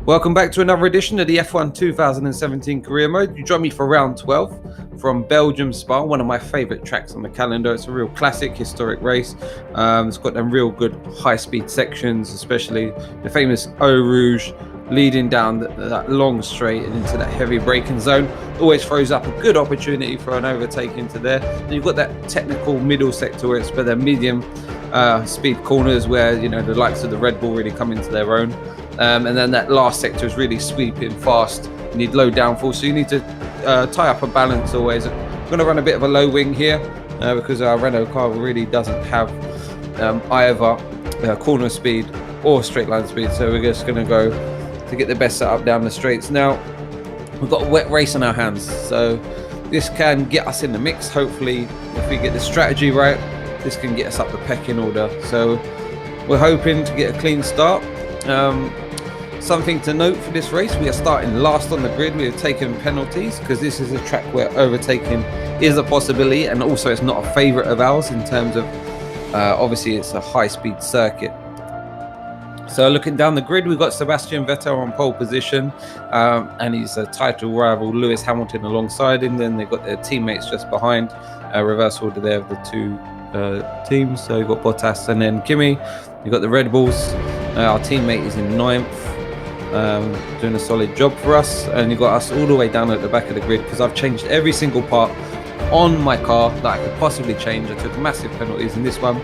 Welcome back to another edition of the F1 2017 Career Mode. You join me for round 12 from Belgium Spa, one of my favourite tracks on the calendar. It's a real classic, historic race. It's got them real good high-speed sections, especially the famous Eau Rouge leading down that long straight and into that heavy braking zone. Always throws up a good opportunity for an overtake into there. And you've got that technical middle sector where it's for the medium speed corners where, you know, the likes of the Red Bull really come into their own. And then that last sector is really sweeping fast. You need low downforce, so you need to tie up a balance always. I'm going to run a bit of a low wing here because our Renault car really doesn't have either corner speed or straight line speed. So we're just going to go to get the best setup down the straights. Now, we've got a wet race on our hands, so this can get us in the mix. Hopefully, if we get the strategy right, this can get us up the pecking order. So we're hoping to get a clean start. Something to note for this race, we are starting last on the grid. We have taken penalties because this is a track where overtaking is a possibility, and also it's not a favourite of ours in terms of obviously it's a high-speed circuit. So looking down the grid, we've got Sebastian Vettel on pole position, and he's a title rival Lewis Hamilton alongside him. Then they've got their teammates just behind, reverse order there of the two teams. So you've got Bottas and then Kimi. You've got the Red Bulls. Our teammate is in 9th, doing a solid job for us. And you've got us all the way down at the back of the grid because I've changed every single part on my car that I could possibly change. I took massive penalties in this one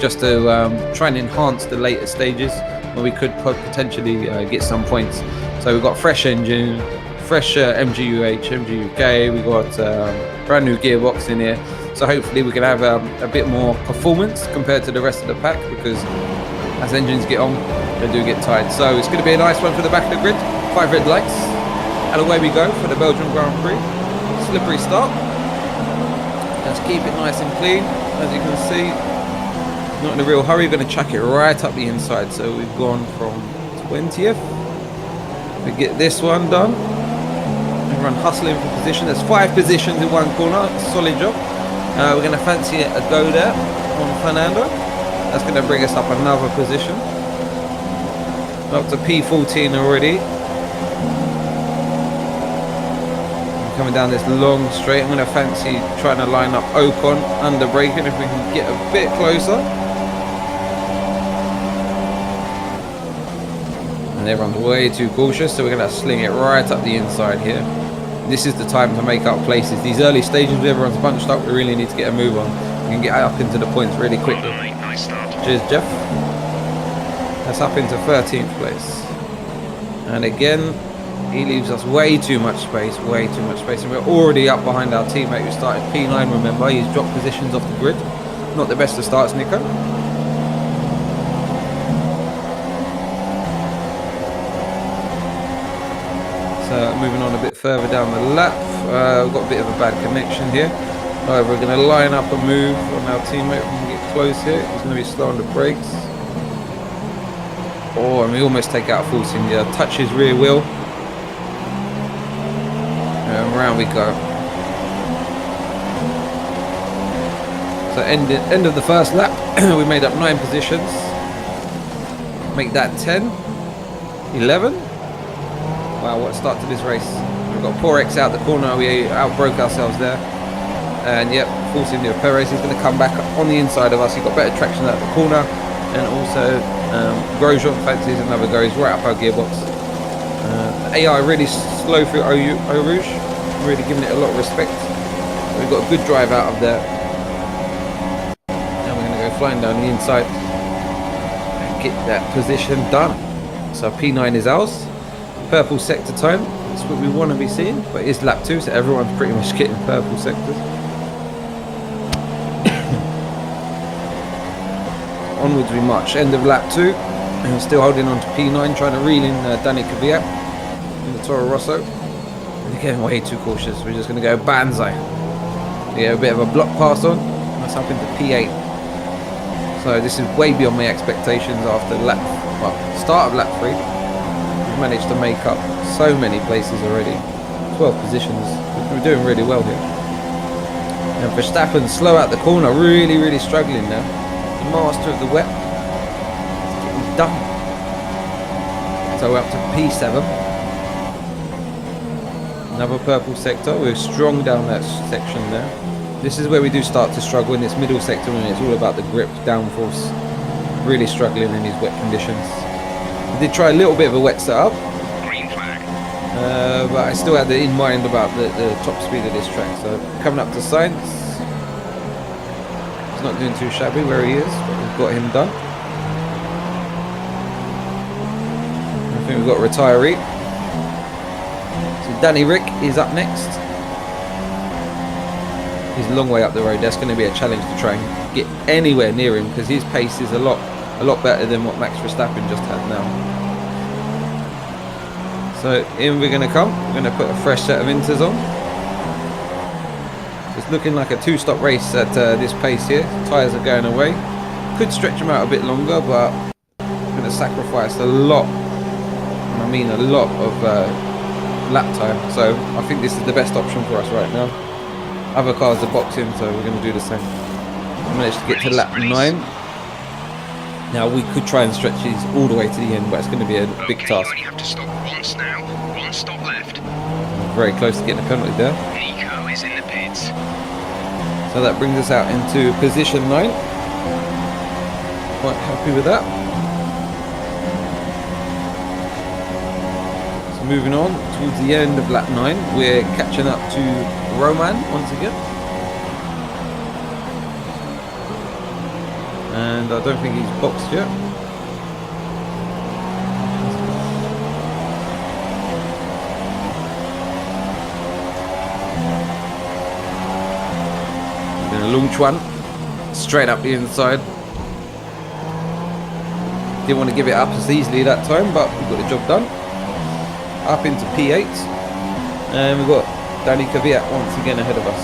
just to try and enhance the later stages where we could potentially get some points. So we've got fresh engine, fresh MGUH, MGUK. We've got brand new gearbox in here. So hopefully we can have a bit more performance compared to the rest of the pack, because as engines get on, they do get tired. So it's going to be a nice one for the back of the grid. 5 red lights. And away we go for the Belgian Grand Prix. Slippery start. Let's keep it nice and clean. As you can see, not in a real hurry. We're going to chuck it right up the inside. So we've gone from 20th. We get this one done. Everyone hustling for position. There's 5 positions in one corner. Solid job. We're going to fancy a go there on Fernando. That's going to bring us up another position. Up to P14 already. Coming down this long straight, I'm going to fancy trying to line up Ocon under braking if we can get a bit closer. And everyone's way too cautious, so we're going to sling it right up the inside here. This is the time to make up places. These early stages where everyone's bunched up, we really need to get a move on. We can get up into the points really quickly. Cheers, Jeff. That's up into 13th place. And again, he leaves us way too much space. And we're already up behind our teammate who started P9, remember. He's dropped positions off the grid. Not the best of starts, Nico. So moving on a bit further down the lap. We've got a bit of a bad connection here. Right, we're going to line up a move on our teammate. We can get close here. He's going to be slow on the brakes. Oh, and we almost take out Force India. Touch his rear wheel. And round we go. So end of the first lap. We made up 9 positions. Make that 10. 11. Wow, what a start to this race. We've got poor X out the corner. We outbroke ourselves there. And yep, Force India Perez is going to come back on the inside of us. He's got better traction out the corner. And also Grosjean fancies another go. He's right up our gearbox. AI really slow through Eau Rouge. Really giving it a lot of respect. We've got a good drive out of there. Now we're going to go flying down the inside and get that position done. So P9 is ours. Purple sector time. That's what we want to be seeing. But it's lap 2, so everyone's pretty much getting purple sectors. Onwards we march. End of lap 2. And still holding on to P9, trying to reel in Danny Kvyat in the Toro Rosso. And again, way too cautious. We're just going to go banzai. We get a bit of a block pass on. That's up into P8. So this is way beyond my expectations after start of lap 3. We've managed to make up so many places already. 12 positions. We're doing really well here. And Verstappen slow out the corner, really struggling now. The master of the wet. It's getting done. So we're up to P7. Another purple sector. We're strong down that section there. This is where we do start to struggle in this middle sector, and it's all about the grip, downforce. Really struggling in these wet conditions. I did try a little bit of a wet setup, Green flag. but I still had it in mind about the top speed of this track. So coming up to Science. He's not doing too shabby where he is, but we've got him done. I think we've got Retiree. So Danny Rick is up next. He's a long way up the road. That's going to be a challenge to try and get anywhere near him, because his pace is a lot better than what Max Verstappen just had now. So in we're going to come. We're going to put a fresh set of inters on. It's looking like a two-stop race at this pace here. Tyres are going away. Could stretch them out a bit longer, but I'm going to sacrifice a lot. And I mean a lot of lap time. So I think this is the best option for us right now. Other cars are boxing, so we're going to do the same. I managed to get to lap 9. Now we could try and stretch these all the way to the end, but it's going to be a big task. You only have to stop once now. One stop left. Very close to getting a penalty there. Nico is in the pits. So that brings us out into position 9. Quite happy with that. So moving on towards the end of lap 9, we're catching up to Roman once again. And I don't think he's boxed yet. Then a launch one straight up the inside. Didn't want to give it up as easily that time, but we got the job done. Up into P8, and we've got Danny Kvyat once again ahead of us.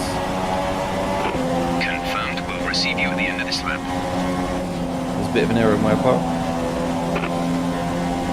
Confirmed. We'll receive you at the end of this lap. There's a bit of an error on my part.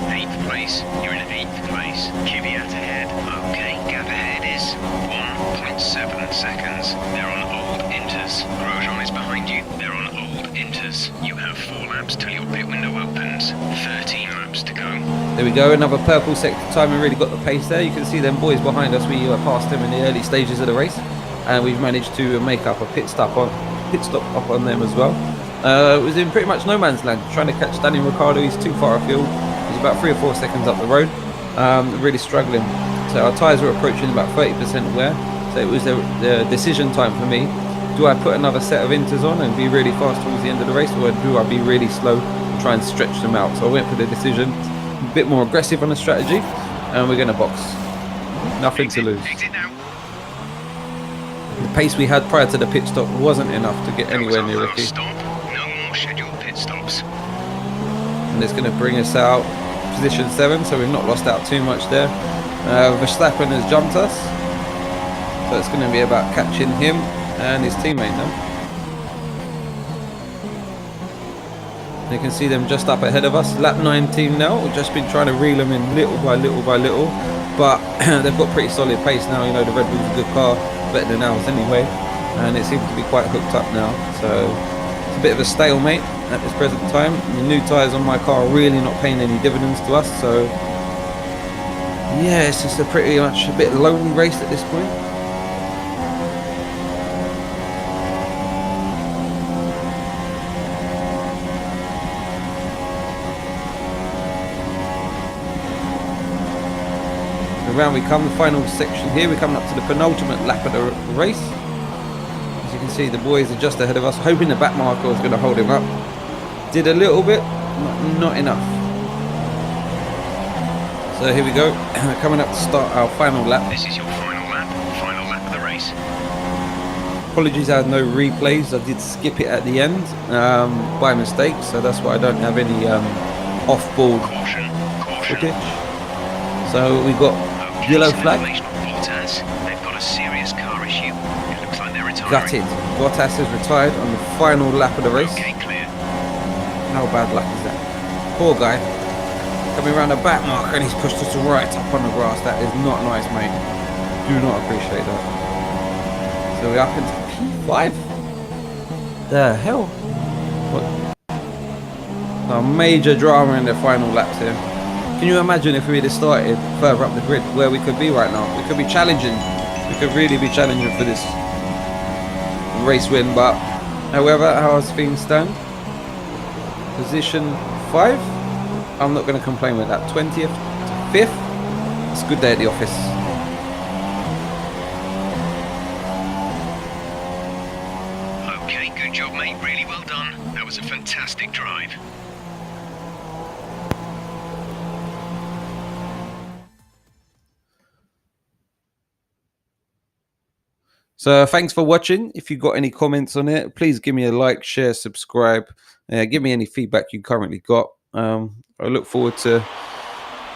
8th place. You're in 8th place. Kvyat ahead. Okay, gap ahead is 1.7 seconds. They're on old inters. Grosjean is behind you. They're on old inters. You have 4 laps till your pit window opens. 13 laps to go. There we go, another purple sector time, and really got the pace there. You can see them boys behind us. We passed them in the early stages of the race, and we've managed to make up a pit stop up on them as well. It was in pretty much no man's land, trying to catch Daniel Ricciardo. He's too far afield. He's about 3 or 4 seconds up the road. Really struggling. So our tyres were approaching about 30% wear. So it was the decision time for me. Do I put another set of inters on and be really fast towards the end of the race, or do I be really slow and try and stretch them out? So I went for the decision. A bit more aggressive on the strategy, and we're going to box. Nothing to lose. The pace we had prior to the pit stop wasn't enough to get anywhere near Ricky. No more scheduled pit stops. And it's going to bring us out position 7, so we've not lost out too much there. Verstappen has jumped us, so it's going to be about catching him and his teammate now. You can see them just up ahead of us. Lap 19 now. We've just been trying to reel them in little by little by little, but they've got pretty solid pace now. You know, the Red Bull's a good car, better than ours anyway, and it seems to be quite hooked up now. So it's a bit of a stalemate at this present time. The new tyres on my car are really not paying any dividends to us. So yeah, it's just pretty much a bit lonely race at this point. Round we come, the final section here. We're coming up to the penultimate lap of the race. As you can see, the boys are just ahead of us, hoping the back marker was going to hold him up. Did a little bit, not enough. So here we go. We're coming up to start our final lap. This is your final lap of the race. Apologies, I had no replays. I did skip it at the end by mistake, so that's why I don't have any off-board footage. So we've got yellow flag. They've got a serious car issue. It looks like they're retiring. Gutted. Bottas has retired on the final lap of the race. Okay, clear. How bad luck is that? Poor guy. Coming around the back mark, and he's pushed us right up on the grass. That is not nice, mate. Do not appreciate that. So we're up into P5. The hell? What? A major drama in the final laps here. Can you imagine if we'd have started further up the grid where we could be right now? We could be challenging. We could really be challenging for this race win. But however, how things stand, position 5. I'm not going to complain with that. 20th to 5th. It's a good day at the office. Okay, good job, mate. Really well done. That was a fantastic drive. So thanks for watching. If you got any comments on it, please give me a like, share, subscribe. Give me any feedback you currently got. I look forward to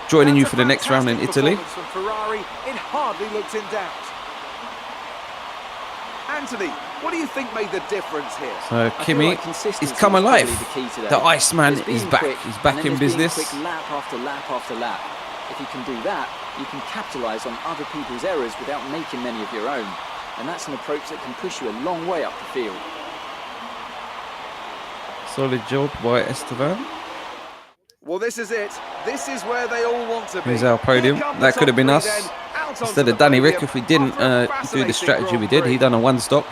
joining you for the next round in Italy. From Ferrari, it hardly looked in doubt. Anthony, what do you think made the difference here? So Kimi, he's come alive. The Iceman is back. He's back in business. Quick lap after lap after lap. If you can do that, you can capitalise on other people's errors without making many of your own. And that's an approach that can push you a long way up the field. Solid job by Esteban. Well, this is it. This is where they all want to be. Here's our podium. That could have been us. Instead of Danny Rick, if we didn't do the strategy we did. He done a one-stop.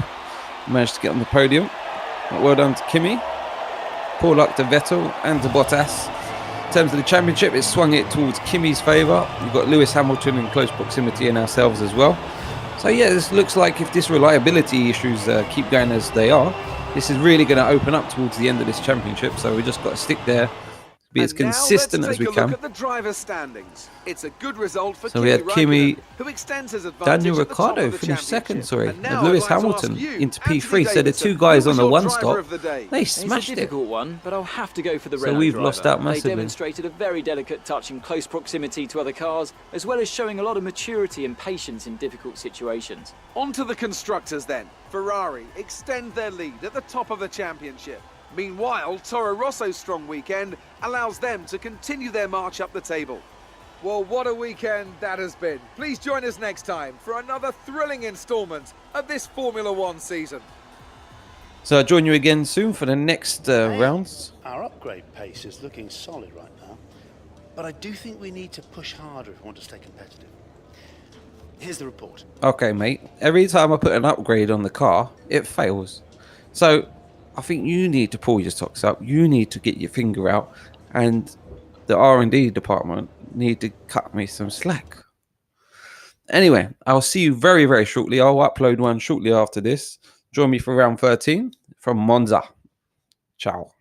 Managed to get on the podium. Well done to Kimi. Poor luck to Vettel and to Bottas. In terms of the championship, it swung it towards Kimi's favour. You've got Lewis Hamilton in close proximity and ourselves as well. So yeah, this looks like if this reliability issues keep going as they are, this is really going to open up towards the end of this championship. So we just got to stick there, be as consistent as we can. Look at the driver's standings. It's a good result for So we had Kimi, who extends his advantage Daniel at the top Ricciardo of the finished second, championship. sorry, And and now Lewis I'd like to Hamilton ask you, into Anthony P3. So the Davidson, two guys who on was the your one driver stop, of the day? they It's a smashed it. difficult one, but I'll have to go for the So Renault we've driver. lost out massively. They demonstrated a very delicate touch in close proximity to other cars, as well as showing a lot of maturity and patience in difficult situations. On to the constructors then. Ferrari extend their lead at the top of the championship. Meanwhile, Toro Rosso's strong weekend allows them to continue their march up the table. Well, what a weekend that has been. Please join us next time for another thrilling instalment of this Formula One season. So I'll join you again soon for the next rounds. Our upgrade pace is looking solid right now, but I do think we need to push harder if we want to stay competitive. Here's the report. Okay, mate. Every time I put an upgrade on the car, it fails. So I think you need to pull your socks up. You need to get your finger out, and the R&D department need to cut me some slack. Anyway, I'll see you very, very shortly. I'll upload one shortly after this. Join me for round 13 from Monza. Ciao.